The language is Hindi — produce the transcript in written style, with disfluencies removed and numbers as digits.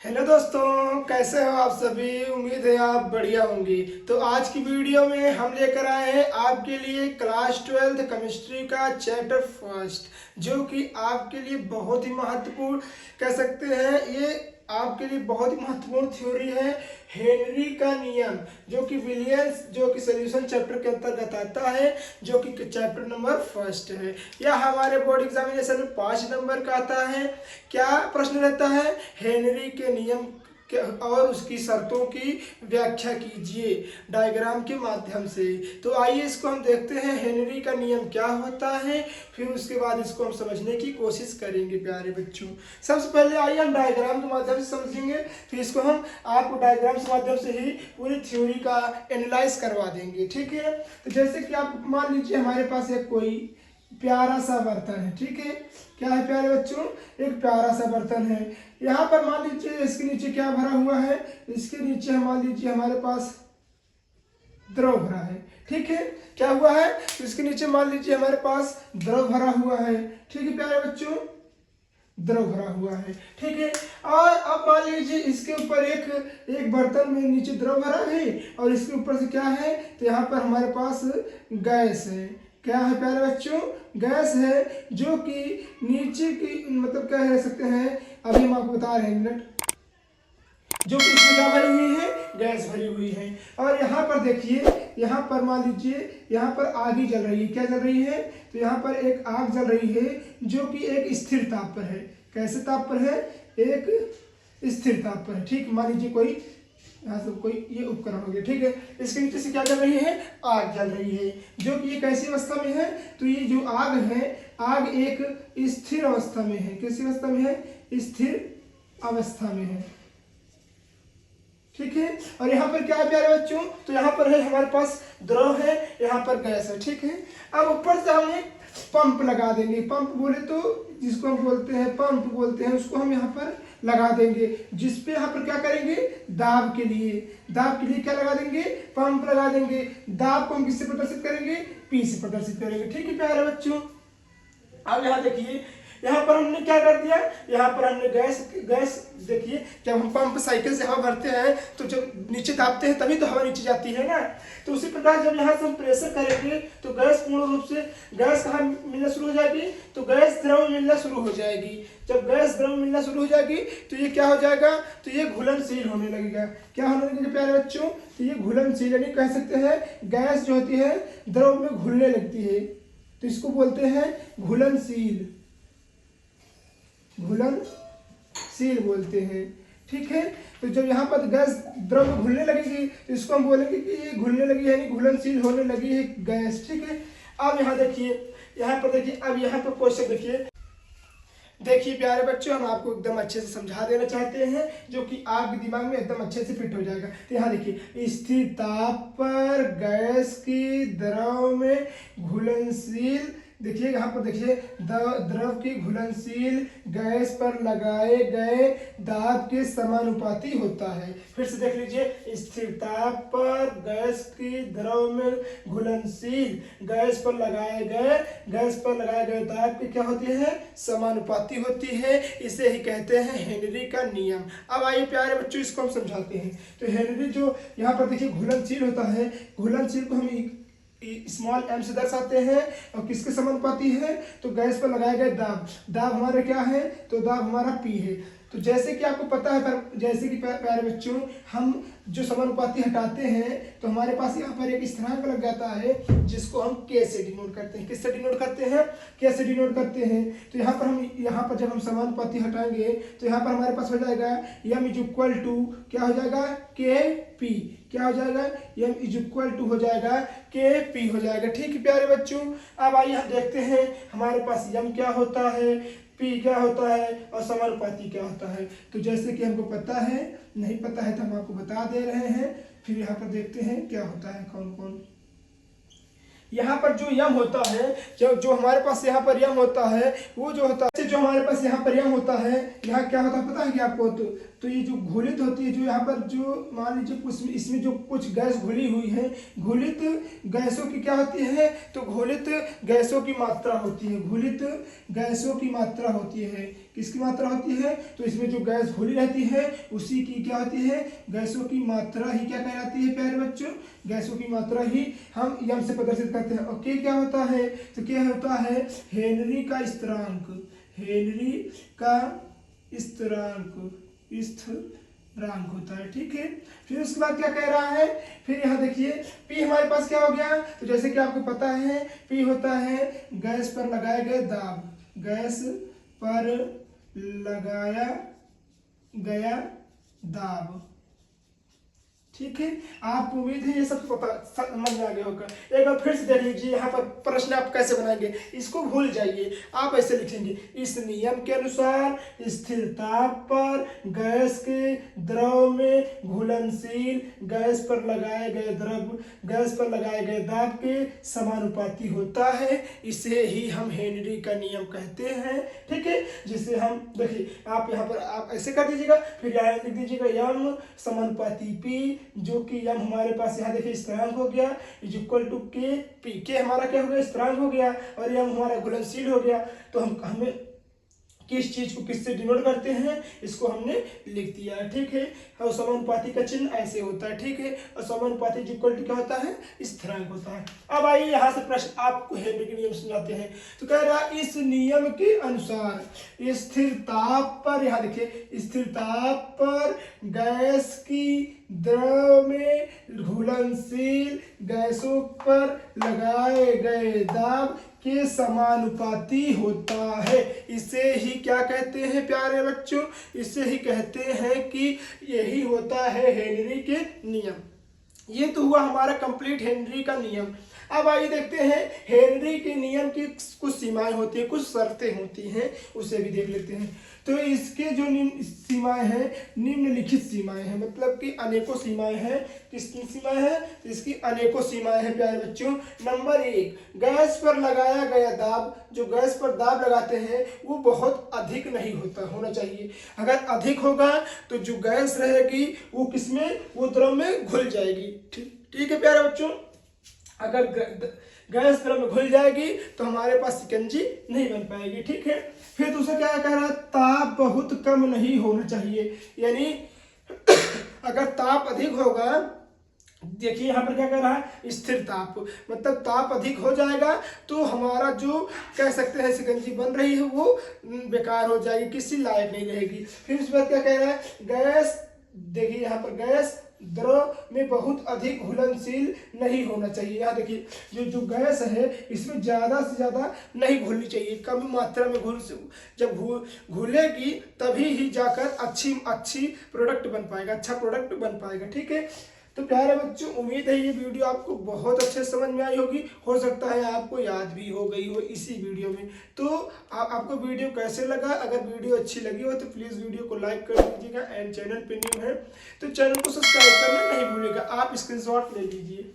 हेलो दोस्तों, कैसे हो आप सभी। उम्मीद है आप बढ़िया होंगे। तो आज की वीडियो में हम लेकर आए हैं आपके लिए क्लास 12th केमिस्ट्री का चैप्टर फर्स्ट, जो कि आपके लिए बहुत ही महत्वपूर्ण कह सकते हैं। ये आपके लिए बहुत ही महत्वपूर्ण थ्योरी है, हेनरी का नियम, जो कि विलियम्स जो कि सॉल्यूशन चैप्टर के अंतर्गत आता है, जो कि चैप्टर नंबर फर्स्ट है। यह हमारे बोर्ड एग्जामिनेशन में 5 नंबर का आता है। क्या प्रश्न रहता है? हेनरी के नियम और उसकी शर्तों की व्याख्या कीजिए डायग्राम के माध्यम से। तो आइए इसको हम देखते हैं, हेनरी का नियम क्या होता है, फिर उसके बाद इसको हम समझने की कोशिश करेंगे प्यारे बच्चों। सबसे पहले आइए हम डायग्राम के माध्यम से समझेंगे, फिर इसको हम आपको डायग्राम के माध्यम से ही पूरी थ्योरी का एनालाइज करवा देंगे। ठीक है, तो जैसे कि आप मान लीजिए हमारे पास एक कोई प्यारा सा बर्तन है। ठीक है, क्या है प्यारे बच्चों? एक प्यारा सा बर्तन है। यहाँ पर मान लीजिए इसके नीचे क्या भरा हुआ है? इसके नीचे मान लीजिए हमारे पास द्रव भरा है। ठीक है, क्या हुआ है? इसके नीचे मान लीजिए हमारे पास द्रव भरा हुआ है। ठीक है प्यारे बच्चों, द्रव भरा हुआ है। ठीक है, और अब मान लीजिए इसके ऊपर एक बर्तन में नीचे द्रव भरा है और इसके ऊपर से क्या है? तो यहाँ पर हमारे पास गैस है। क्या है प्यारे बच्चों? गैस है, जो कि नीचे की मतलब क्या कह सकते हैं, अभी हम आपको बता रहे हैं, मिनट, जो कि इसमें क्या भरी हुई है? गैस भरी हुई है। और यहाँ पर देखिए, यहाँ पर मान लीजिए यहाँ पर आग ही जल रही है। क्या जल रही है? तो यहाँ पर एक आग जल रही है, जो कि एक स्थिर ताप पर है। कैसे ताप पर है? एक स्थिर ताप पर है। ठीक, मान लीजिए कोई यहाँ से कोई ये उपकरण हो गया। ठीक है, इसके नीचे से क्या जल रही है? आग जल रही है, जो कि ये कैसी अवस्था में है? तो ये जो आग है, आग एक स्थिर अवस्था में है। कैसी अवस्था में है? स्थिर अवस्था में है। ठीक है, और यहाँ पर क्या है प्यारे बच्चों? तो यहाँ पर है हमारे पास द्रव है, यहाँ पर गैस है। ठीक है, अब ऊपर से हम एक पंप लगा देंगे। पंप बोले तो जिसको हम बोलते हैं पंप बोलते हैं, उसको हम यहाँ पर लगा देंगे, जिसपे यहाँ पर क्या करेंगे? दाब के लिए क्या लगा देंगे? पंप लगा देंगे। दाब को हम किससे प्रदर्शित करेंगे? पी से प्रदर्शित करेंगे। ठीक है प्यारे बच्चों, अब यहाँ देखिए, यहाँ पर हमने क्या कर दिया? यहाँ पर हमने गैस देखिए, जब हम पंप साइकिल से हवा भरते हैं तो जब नीचे दाबते हैं तभी तो हवा नीचे जाती है ना। तो उसी प्रकार जब यहाँ से हम प्रेशर करेंगे तो गैस पूर्ण रूप से गैस कहाँ मिलना शुरू हो जाएगी? तो गैस द्रव मिलना शुरू हो जाएगी। जब गैस द्रव मिलना शुरू हो जाएगी तो ये क्या हो जाएगा? तो ये घुलनशील होने लगेगा। क्या होने लगेगा प्यारे बच्चों? तो ये घुलनशील, यानी कह सकते हैं गैस जो होती है द्रव में घुलने लगती है, तो इसको बोलते हैं घुलनशील बोलते हैं। ठीक है, तो जब यहाँ पर गैस द्रव में घुलने लगेगी तो इसको हम बोलेंगे कि ये घुलने लगी है, यानी घुलनशील होने लगी है गैस। ठीक है, अब यहाँ देखिए, यहाँ पर देखिए, अब यहाँ पर क्वेश्चन देखिए प्यारे बच्चों, हम आपको एकदम अच्छे से समझा देना चाहते हैं, जो कि आपके दिमाग में एकदम अच्छे से फिट हो जाएगा। तो यहाँ देखिए, स्थिर ताप पर गैस की द्रव में घुलनशील, देखिए यहाँ पर देखिए, द्रव की घुलनशील गैस पर लगाए गए दाब के समानुपाती होता है। फिर से देख लीजिए, स्थिर ताप पर गैस की द्रव में घुलनशील गैस पर लगाए गए दाब की क्या होती है? समानुपाती होती है। इसे ही कहते हैं हेनरी का नियम। अब आइए प्यारे बच्चों, इसको हम समझाते हैं। तो हेनरी जो यहाँ पर देखिए घुलनशील होता है, घुलनशील को हम स्मॉल m से दर्शाते हैं, और किसके समानुपाती है? तो गैस पर लगाए गए दाब हमारा क्या है? तो दाब हमारा P है। तो जैसे कि आपको पता है, पर जैसे कि प्यारे बच्चों, हम जो समानुपाती हटाते हैं तो हमारे पास यहाँ पर एक स्थिरांक लग जाता है, जिसको हम K से डिनोट करते हैं। किससे डिनोट करते हैं? K से डिनोट करते हैं। तो यहाँ पर जब हम समानुपाती हटाएंगे तो यहाँ पर हमारे पास हो जाएगा m इज इक्वल टू क्या हो जाएगा? KP। क्या हो जाएगा? m इज इक्वल टू हो जाएगा KP हो जाएगा। ठीक है प्यारे बच्चों, अब आइए हम देखते हैं हमारे पास m क्या होता है, P क्या होता है और समानुपाती क्या होता है। तो जैसे कि हमको पता है, नहीं पता है तो हम आपको बता दे रहे हैं। फिर यहाँ पर देखते हैं क्या होता है, कौन कौन। यहाँ पर जो यम होता है, जो हमारे पास यहाँ पर यम होता है, वो जो होता है, जो हमारे पास यहाँ पर यम होता है, यहाँ क्या होता है पता है कि आपको? तो तो ये जो घुलित होती है, जो यहाँ पर जो मान लीजिए कुछ इसमें जो कुछ गैस घुली हुई है, घुलित गैसों की क्या होती है, तो घुलित गैसों की मात्रा होती है, घुलित गैसों की मात्रा होती है। किसकी मात्रा होती है, तो इसमें जो गैस घुली रहती है उसी की क्या होती है, गैसों की मात्रा ही क्या कहलाती है प्यारे बच्चों, गैसों की मात्रा ही हम यम से प्रदर्शित करते हैं। और क्या होता है, तो क्या होता है हेनरी का स्थिरांक, हेनरी का स्थिरांक होता है। ठीक है, फिर उसके बाद क्या कह रहा है, फिर यहाँ देखिए P हमारे पास क्या हो गया, तो जैसे कि आपको पता है P होता है गैस पर लगाए गए दाब, गैस पर लगाया गया दाब। ठीक है, आप उम्मीद है ये सब पता समझ में आ गया होगा। एक बार फिर से देख लीजिए, यहाँ पर प्रश्न आप कैसे बनाएंगे, इसको भूल जाइए, आप ऐसे लिखेंगे, इस नियम के अनुसार स्थिर ताप पर गैस के द्रव में घुलनशील गैस पर लगाए गए दाब के समानुपाती होता है, इसे ही हम हेनरी का नियम कहते हैं। ठीक है, जिसे हम देखिए आप यहाँ पर आप ऐसे कर दीजिएगा, फिर यहाँ लिख दीजिएगा यम समानुपाती P, जो कि यम हमारे पास यहाँ देखिए स्थिरांक हो गया, इज इक्वल टू के पी, के हमारा क्या हो गया, स्थिरांक हो गया, और यम हमारा घुलनशील हो गया। तो हमें किस चीज को किससे डिनोट करते हैं, इसको हमने लिख दिया है। ठीक है, और समानुपाती का चिन्ह ऐसे होता है। ठीक है, और समानुपाती इक्वल टू क्या होता है, स्थिरांक होता है। अब आइए यहाँ से प्रश्न आपको हेनरी के नियम समझाते हैं। तो कह रहा है इस नियम के अनुसार स्थिर ताप पर, यहाँ देखिए स्थिर ताप पर गैस की द्रव में घुलनशील गैसों पर लगाए गए दाब के समानुपाती होता है। इसे ही क्या कहते हैं प्यारे बच्चों, इसे ही कहते हैं कि यही होता है हेनरी के नियम। ये तो हुआ हमारा कंप्लीट हेनरी का नियम। अब आइए देखते हैं हेनरी के नियम की कुछ सीमाएं होती हैं, कुछ शर्तें होती हैं, उसे भी देख लेते हैं। तो इसके जो सीमाएं हैं, निम्नलिखित सीमाएं हैं, मतलब कि अनेकों सीमाएं हैं। किसकी सीमाएं हैं, तो इसकी अनेकों सीमाएं हैं प्यारे बच्चों। नंबर 1, गैस पर लगाया गया दाब, जो गैस पर दाब लगाते हैं वो बहुत अधिक नहीं होना चाहिए। अगर अधिक होगा तो जो गैस रहेगी वो किसमें, वो द्रव में घुल जाएगी। ठीक है प्यारे बच्चों, अगर गैस द्रव में घुल जाएगी तो हमारे पास शिकंजी नहीं बन पाएगी। ठीक है, फिर दूसरा क्या कह रहा है, ताप बहुत कम नहीं होना चाहिए, यानी अगर ताप अधिक होगा, देखिए यहाँ पर क्या कह रहा है, स्थिर ताप, मतलब ताप अधिक हो जाएगा तो हमारा जो कह सकते हैं शिकंजी बन रही है वो बेकार हो जाएगी, किसी लायक नहीं रहेगी। फिर उस बात क्या कह रहा है, गैस, देखिए यहाँ पर गैस द्रव में बहुत अधिक घुलनशील नहीं होना चाहिए। यहाँ देखिए जो गैस है इसमें ज़्यादा से ज़्यादा नहीं घुलनी चाहिए, कम मात्रा में जब घुलेगी तभी ही जाकर अच्छी प्रोडक्ट बन पाएगा, अच्छा प्रोडक्ट बन पाएगा। ठीक है, तो प्यारे बच्चों उम्मीद है ये वीडियो आपको बहुत अच्छे समझ में आई होगी, हो सकता है आपको याद भी हो गई हो इसी वीडियो में। तो आपको वीडियो कैसे लगा, अगर वीडियो अच्छी लगी हो तो प्लीज़ वीडियो को लाइक कर दीजिएगा, एंड चैनल पे न्यू है तो चैनल को सब्सक्राइब करना नहीं भूलिएगा। आप स्क्रीनशॉट ले लीजिए।